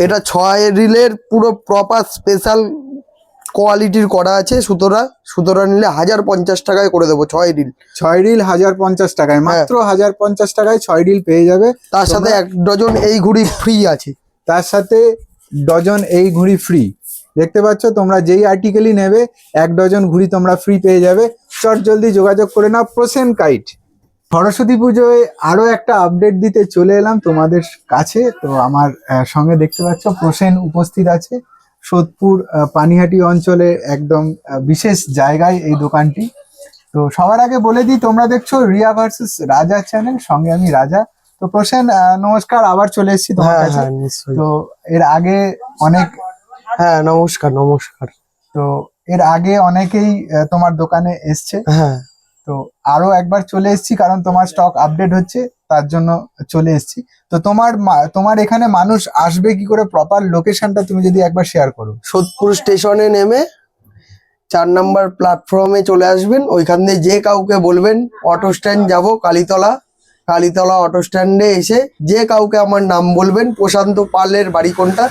এটা 6 রিলের পুরো প্রপার স্পেশাল কোয়ালিটির করা আছে। সুতোরা নিলে 1050 টাকায় করে দেবো। 6 রিল 1050 টাকায়, মাত্র 1050 টাকায় 6 রিল পেয়ে যাবে। তার সাথে 1 ডজন এই ঘুড়ি ফ্রি আছে। তার সাথে ডজন এই ঘুড়ি ফ্রি। দেখতে পাচ্ছ, তোমরা যেই আর্টিকেলই নেবে 1 ডজন ঘুড়ি তোমরা ফ্রি পেয়ে যাবে। চট জলদি যোগাযোগ করে নাও প্রসেন কাইট। সরস্বতী পুজোয় আরো একটা আপডেট দিতে চলে এলাম তোমাদের কাছে। তো আমার সঙ্গে দেখতে পাচ্ছ প্রসেন উপস্থিত আছে সোদপুর পানিহাটি অঞ্চলে একদম বিশেষ জায়গায় এই দোকানটি। তো সবার আগে বলে দিই, তোমরা দেখছো রিয়া ভার্সেস রাজা চ্যানেল, সঙ্গে আমি রাজা। তো প্রসেন নমস্কার, আবার চলে এসেছি তোমার কাছে। তো এর আগে অনেক নমস্কার। তো এর আগে অনেকেই তোমার দোকানে এসছে। তো আরো একবার চলে এসেছি কারণ তোমার স্টক আপডেট হচ্ছে, তার জন্য চলে এসেছি। তো তোমার এখানে মানুষ আসবে কি করে, প্রপার লোকেশনটা তুমি যদি একবার শেয়ার করো। সোদপুর স্টেশনে নেমে 4 নম্বর প্ল্যাটফর্মে চলে আসবেন। ওইখান দিয়ে যে কাউকে বলবেন অটো স্ট্যান্ড যাবো, কালীতলা অটো স্ট্যান্ডে এসে যে কাউকে আমার নাম বলবেন, প্রশান্ত পালের বাড়ি কোনটা,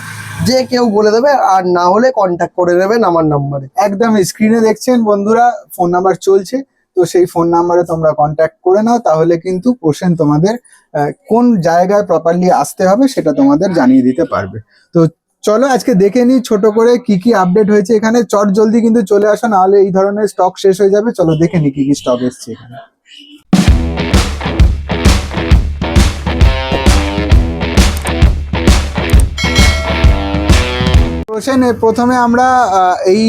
যে কেউ বলে দেবে। আর না হলে কন্ট্যাক্ট করে নেবেন আমার নাম্বারে। একদম স্ক্রিনে দেখছেন বন্ধুরা, ফোন নাম্বার চলছে। তো সেই ফোন নাম্বারে তোমরা কন্ট্যাক্ট করে নাও, তাহলে কিন্তু প্রসেন তোমাদের কোন জায়গায় প্রপারলি আসতে হবে সেটা তোমাদের জানিয়ে দিতে পারবে। তো চলো আজকে দেখে নিই ছোট করে কি কি আপডেট হয়েছে এখানে। চট জলদি কিন্তু চলে আসো, নাহলে এই ধরনের স্টক শেষ হয়ে যাবে। চলো দেখে নিই কি কি স্টক এসছে এখানে। প্রথমে আমরা এই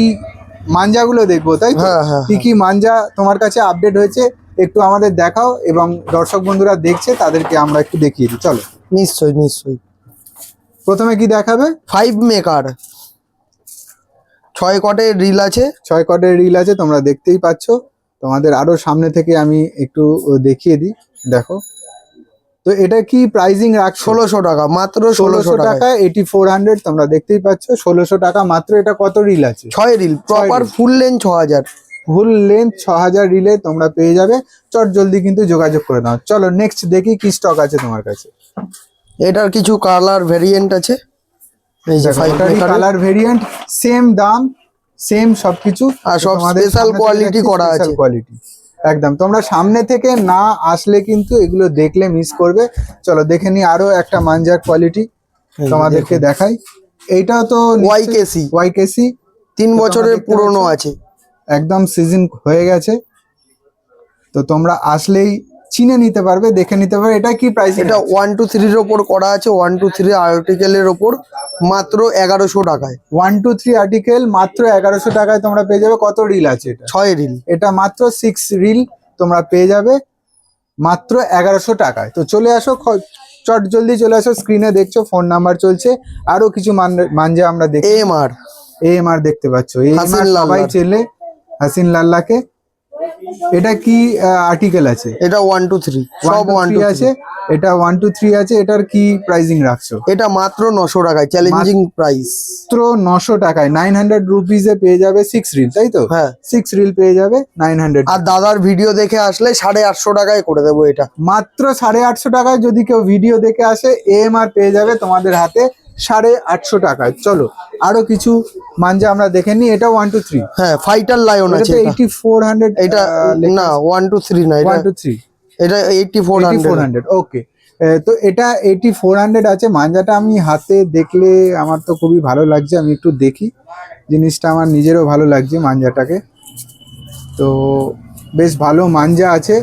মাঞ্জাগুলো দেখবো, তাই তো? কি কি মাঞ্জা তোমার কাছে আপডেট হয়েছে একটু আমাদের দেখাও, এবং দর্শক বন্ধুরা দেখছে তাদেরকে আমরা একটু দেখিয়ে দিই। চলো। নিশ্চয়ই। প্রথমে কি দেখাবে? 5 মেকার 6 কটের রিল আছে। 6 কটের রিল আছে, তোমরা দেখতেই পাচ্ছ। তোমাদের আরো সামনে থেকে আমি একটু দেখিয়ে দিই, দেখো। তো এটা কি প্রাইসিং রাখছো? 1600 টাকা, মাত্র 1600 টাকা। 8400 তোমরা দেখতেই পাচ্ছ, 1600 টাকা মাত্র। এটা কত রিল আছে? 6 reel proper full length 6000। Full length 6000 relay তোমরা পেয়ে যাবে। চট জলদি কিন্তু যোগাযোগ করে দাও। চলো নেক্সট দেখি কি স্টক আছে তোমার কাছে। এটার কিছু কালার ভেরিয়েন্ট আছে। এই যে কালার ভেরিয়েন্ট, সেম দাম, সেম সবকিছু, আর সব স্পেশাল কোয়ালিটি করা আছে। কোয়ালিটি একদম। তোমরা সামনে থেকে না আসলে কিন্তু এগুলো দেখলে মিস করবে। চলো দেখে নি আরো একটা মাঞ্জার কোয়ালিটি তোমাদেরকে দেখাই। এইটাও তো ওয়াইকেসি 3 বছরের পুরনো আছে, একদম সিজন হয়ে গেছে। তো তোমরা আসলেই চিনে নিতে পারবে, দেখে নিতে পারবে। এটা কি প্রাইস? এটা 1 to 3 এর ওপর করা আছে। 1 to 3 আর্টিকেলের ওপর মাত্র 1100 টাকায়। 1 to 3 আর্টিকেল মাত্র 1100 টাকায় তোমরা পেয়ে যাবে। কত রিল আছে এটা? 6 রিল। এটা মাত্র 6 রিল তোমরা পেয়ে যাবে মাত্র 1100 টাকায়। তো চলে আসো, চট জলদি চলে আসো। স্ক্রিনে দেখছো ফোন নাম্বার চলছে। আরো কিছু মাঞ্জা আমরা দেখি। এএমআর দেখতে পাচ্ছ, এএমআর সবাই চেনে হাসিন লাল্লাকে। এটা কি আর্টিকেল আছে? এটা 1 to 3 সব 1 to 3 আছে। এটা 1 to 3 আছে। এটার কি প্রাইসিং রাখছো? এটা মাত্র 900 টাকায়, চ্যালেঞ্জিং প্রাইস। মাত্র 900 টাকায় 900 রুপিসে পেয়ে যাবে 6 রিল, তাই তো? হ্যাঁ, 6 রিল পেয়ে যাবে 900। আর দাদার ভিডিও দেখে আসলে 850 টাকায় করে দেবো। এটা মাত্র 850 টাকায় যদি কেউ ভিডিও দেখে আসে, এএমআর পেয়ে যাবে তোমাদের হাতে 850 টাকায়। চলো আরো কিছু মাঞ্জা আমরা দেখে নিই। এটা 1 to 3। হ্যাঁ, ফাইটার লায়ন আছে। 8400। এটা না 1 to 3 না, 1 to 3। এটা 8400। ওকে। তো এটা 8400 আছে। মাঞ্জাটা আমি হাতে দেখলে আমার তো খুবই ভালো লাগছে। আমি একটু দেখি, জিনিসটা আমার নিজেরও ভালো লাগছে মাঞ্জাটাকে। তো বেশ ভালো মাঞ্জা আছে।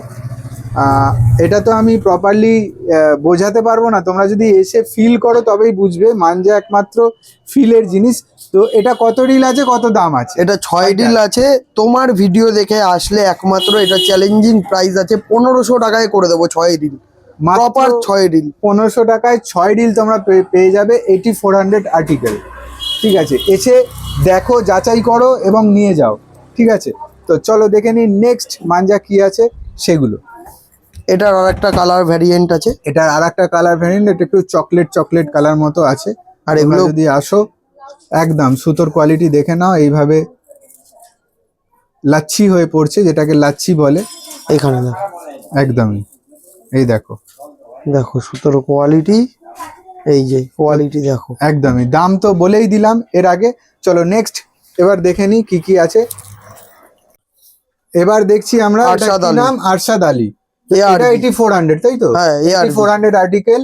এটা তো আমি প্রপারলি বোঝাতে পারবো না, তোমরা যদি এসে ফিল করো তবেই বুঝবে। মাঞ্জা একমাত্র ফিলের জিনিস। তো এটা কত রিল আছে, কত দাম আছে? এটা 6 রিল আছে। তোমার ভিডিও দেখে আসলে একমাত্র এটা চ্যালেঞ্জিং প্রাইস আছে 1500 টাকায় করে দেবো। 6 রিল প্রপার 6 রিল 1500 টাকায় 6 রিল তোমরা পেয়ে যাবে 8400 আর্টিকেল। ঠিক আছে, এসে দেখো, যাচাই করো এবং নিয়ে যাও। ঠিক আছে, তো চলো দেখে নিই নেক্সট মাঞ্জা কি আছে সেগুলো। এটার আর একটা কালার ভ্যারিয়েন্ট আছে। এটা একটু চকলেট কালার মতো আছে। আর এগুলো যদি আসো, একদম সুতোর কোয়ালিটি দেখে নাও। এইভাবে লাচ্ছি হয়ে পড়ছে, যেটাকে লাচ্ছি বলে। এখানে দেখো, একদমই এই দেখো সুতোর কোয়ালিটি। এই যে কোয়ালিটি দেখো। একদমই, দাম তো বলেই দিলাম এর আগে। চলো নেক্সট এবার দেখে নি কি কি আছে। এবার দেখছি আমরা, এটা আরশাদ কি আলী। নাম? আরশাদ আলী। তো ARD এটা 8400 তাই তো? হ্যাঁ, ARD 8400 আর্টিকেল।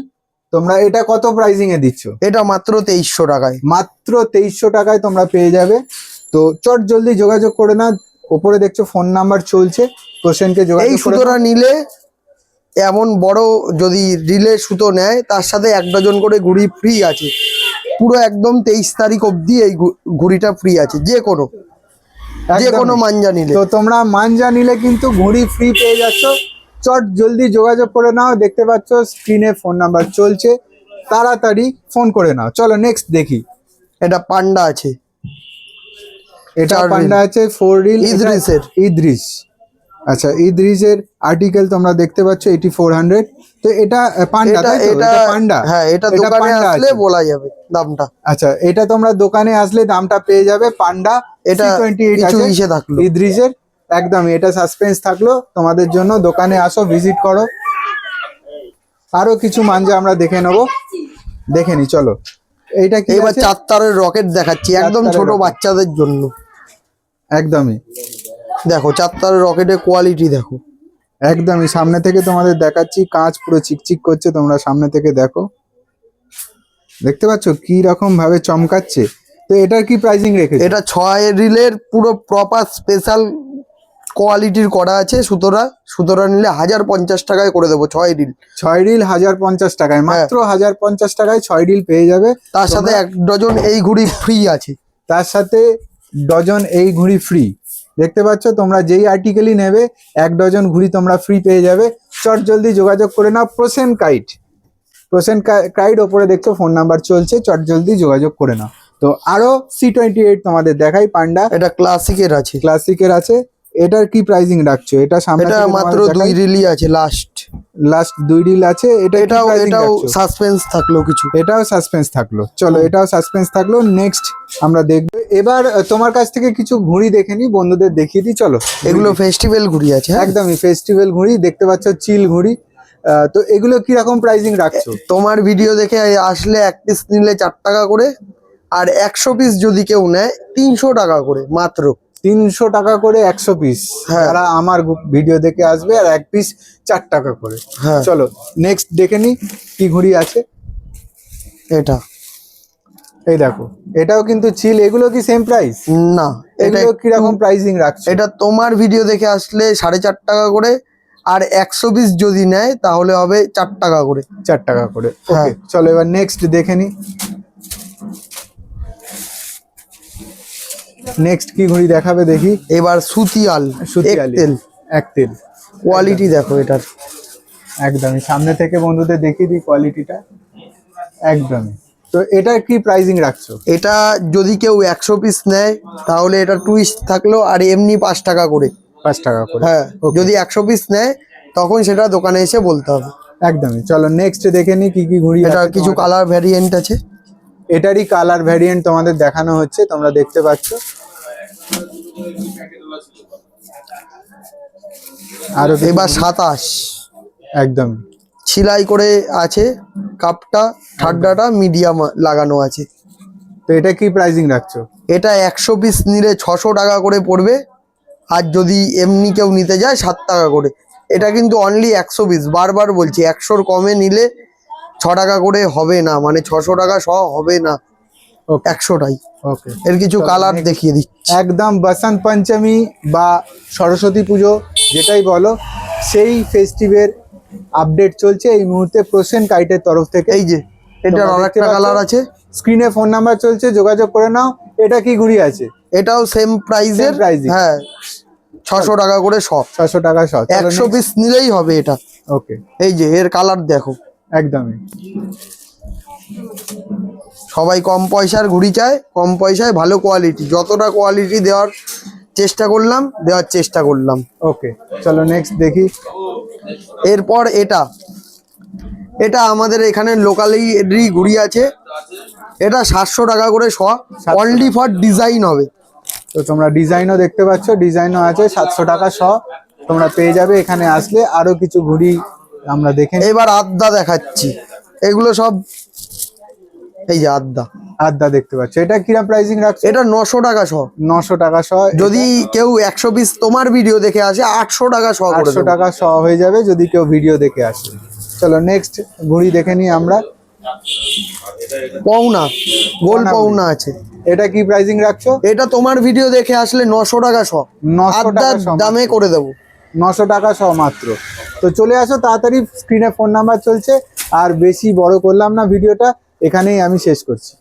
তোমরা এটা কত প্রাইসিং এ দিচ্ছ? এটা মাত্র 2300 টাকায়। মাত্র 2300 টাকায় তোমরা পেয়ে যাবে। তো চট জলদি যোগাযোগ করে না, উপরে দেখছো ফোন নাম্বার চলছে, প্রসেনকে এই যোগাযোগ করে সুতোটা নাও। নিলে এমন বড় যদি রিলে সুতো নেয় তার সাথে 1 ডজন করে ঘুড়ি ফ্রি আছে। পুরো একদম 23 তারিখ অবধি এই ঘুড়িটা ফ্রি আছে, যে কোনো একদমই। মাঞ্জা নিলে। তো তোমরা মাঞ্জা নিলে কিন্তু ঘুড়ি ফ্রি পেয়ে যাচ্ছ। চট জলদি যোগাযোগ করে নাও, দেখতে পাচ্ছ স্ক্রিনে ফোন নাম্বার চলছে, তাড়াতাড়ি ফোন করে নাও। চলো নেক্সট দেখি। এটা পান্ডা আছে, এটা 4 পান্ডা রিল। আছে 4 রিল। ইদ্রিসের। ইদ্রিস, আচ্ছা ইদ্রিসের আর্টিকেল তোমরা দেখতে পাচ্ছ 8400। তো এটা পান্ডা এটা তাই তো? এটা এটা পান্ডা। হ্যাঁ, এটা এটা দোকানে পান্ডা আসলে আছে। বলা যাবে দামটা। আচ্ছা, এটা তোমরা দোকানে আসলে দামটা পেয়ে যাবে। পান্ডা এটা C28 কিছু আছে ইসে থাকলো। ইদ্রিসের। একদম, এটা সাসপেন্স থাকলো তোমাদের জন্য। দোকানে আসো, ভিজিট করো। আরো কিছু মাঞ্জা আমরা দেখে নেবো, দেখে নি চলো। এইটা কি এবার আছে? 4 তারের রকেট দেখাচ্ছি, একদম তারের ছোট rocket। বাচ্চাদের জন্য। একদমই দেখো 4 তারের রকেটের কোয়ালিটি দেখো। একদমই সামনে থেকে তোমাদের দেখাচ্ছি, কাঁচ পুরো চিকচিক করছে, তোমরা সামনে থেকে দেখো। দেখতে পাচ্ছ কি রকম ভাবে চমকাচ্ছে। তো এটার কি প্রাইসিং রেখেছে? এটা 6 রিলের পুরো প্রপার স্পেশাল কোয়ালিটির করা আছে। সুতোটা নিলে 1050 টাকায় করে দেবো 6 রিল। 6 রিল 1050 টাকায়, মাত্র 1050 টাকায় 6 রিল পেয়ে যাবে। তার সাথে 1 ডজন এই ঘুড়ি ফ্রি আছে। তার সাথে ডজন এই ঘুড়ি ফ্রি। দেখতে পাচ্ছ তোমরা যেই আর্টিকেলই নেবে 1 ডজন ঘুড়ি তোমরা ফ্রি পেয়ে যাবে। চট জলদি যোগাযোগ করে নাও। প্রসেন কাইট ওপরে দেখছো ফোন নাম্বার চলছে, চট জলদি যোগাযোগ করে নাও। তো আরো C28 তোমাদের দেখাই, পান্ডা এটা ক্লাসিকের আছে। ক্লাসিকের আছে। এটার কি প্রাইসিং রাখছো? এটা সামনে এটা মাত্র 2 রিলই আছে লাস্ট 2 রিল আছে। এটাও সাসপেন্স থাকলো কিছু। এটাও সাসপেন্স থাকলো। চলো এটাও সাসপেন্স থাকলো। নেক্সট আমরা দেখবো। এবার তোমার কাছ থেকে কিছু ঘুড়ি দেখে নি, বন্ধুদের দেখিয়ে দিই চলো। এগুলো ফেস্টিভ্যাল ঘুড়ি আছে। একদমই ফেস্টিভ্যাল ঘুড়ি, দেখতে পাচ্ছ চিল ঘুড়ি। তো এগুলো কি রকম প্রাইসিং রাখছো? তোমার ভিডিও দেখে আসলে 1 পিস নিলে 4 টাকা করে, আর 100 পিস যদি কেউ নেয় 300 টাকা করে মাত্র। 300 টাকা করে 100 পিস। হ্যাঁ। যারা আমার ভিডিও দেখে আসবে, আর 1 পিস 4 টাকা করে। হ্যাঁ। চলো নেক্সট দেখে নি কি ঘুড়ি আছে। এটা এই দেখো, এটাও কিন্তু চিল। এগুলো কি সেম প্রাইস? না, এটা এগুলো কিরকম প্রাইসিং রাখছো? এটা তোমার ভিডিও দেখে আসলে 4.5 টাকা করে, আর 100 পিস যদি নেয় তাহলে হবে 4 টাকা করে। 4 টাকা করে। হ্যাঁ। ওকে চলো এবার নেক্সট দেখে নি। নেক্সট কি ঘুড়ি দেখাবে দেখি। এবার সুতিয়াল একতেল। একতেল কোয়ালিটি দেখো এটার। একদমই সামনে থেকে বন্ধুদের দেখিয়ে দিই কোয়ালিটিটা। একদমই। তো এটার কি প্রাইসিং রাখছো? এটা যদি কেউ 100 পিস নেয় তাহলে এটা টুইস্ট থাকলো, আর এমনি 5 টাকা করে। 5 টাকা করে। হ্যাঁ, Okay. যদি 100 পিস নেয় তখন সেটা দোকানে এসে বলতে হবে। একদমই। চলো নেক্সট দেখে নি কি কি ঘুড়ি এটা আছে কিছু তোমাদের। কালার ভ্যারিয়েন্ট আছে। এটারই কালার ভ্যারিয়েন্ট তোমাদের দেখানো হচ্ছে, তোমরা দেখতে পাচ্ছ। আরো এবার 27 একদম ছিলাই করে আছে। কাপটা ঠাড্ডাটা মিডিয়াম লাগানো আছে। তো এটা কি প্রাইসিং রাখছো? এটা 100 পিস নিলে 600 টাকা করে পড়বে, আর যদি এমনি কেউ নিতে যায় 7 টাকা করে। এটা কিন্তু অনলি 100 পিস, বারবার বলছি 100-র কমে নিলে 6 টাকা করে হবে না, মানে 600 টাকা সহ হবে না, ওকে 100টাই। ওকে। এর কিছু কালার দেখিয়ে দিচ্ছি। একদম বসন্ত পঞ্চমী বা সরস্বতী পুজো যেটাই বলো, সেই ফেস্টিভের আপডেট চলছে এই মুহূর্তে প্রসেন কাইটের তরফ থেকে। এই যে এটার তোমরা আরেকটা দেখতে পাচ্ছ, কালার আছে। স্ক্রিনে ফোন নাম্বার চলছে, যোগাযোগ করে নাও। এটা কি ঘুড়ি আছে? এটাও সেম প্রাইসের। Same pricing। হ্যাঁ, 600 টাকা করে সব। 600 টাকা সহ। 100 পিস নিলেই হবে এটা। ওকে এই যে এর কালার দেখো। একদমই। সবাই কম পয়সার ঘুড়ি চায়, কম পয়সায় ভালো কোয়ালিটি। যতটা কোয়ালিটি দেওয়ার চেষ্টা করলাম। ওকে চলো নেক্সট দেখি। এরপর এটা আমাদের এখানে লোকালি ঘুড়ি আছে। এটা 700 টাকা করে শ, অনলি ফর ডিজাইন হবে। তো তোমরা ডিজাইনও দেখতে পাচ্ছ, ডিজাইনও আছে 700 টাকা সহ তোমরা পেয়ে যাবে এখানে আসলে। আরো কিছু ঘুড়ি আমরা দেখে নিই। এবার আড্ডা দেখাচ্ছি। এগুলো সব এই যে আদ্যা, আদ্যা দেখতে পাচ্ছ, এটা কিরম প্রাইসিং রাখছো? এটা 900 টাকা সহ। 900 টাকা সহ। যদি কেউ 100 পিস তোমার ভিডিও দেখে আসে 800 টাকা সহ করে 800 দেবো। টাকা সহ হয়ে যাবে যদি কেউ ভিডিও দেখে আসে। চলো নেক্সট ঘুড়ি দেখে নিই আমরা। পাওনা, গোল পাওনা পাওনা আছে। এটা কি প্রাইসিং রাখছো? এটা তোমার ভিডিও দেখে আসলে 900 টাকা সহ, 900 টাকা আদ্যার সহ দামে মাত্র। করে দেবো। 900 টাকা সহ মাত্র। তো চলে আসো তাড়াতাড়ি, স্ক্রিনে ফোন নাম্বার চলছে। আর বেশি বড় করলাম না ভিডিওটা, এখানেই আমি শেষ করছি।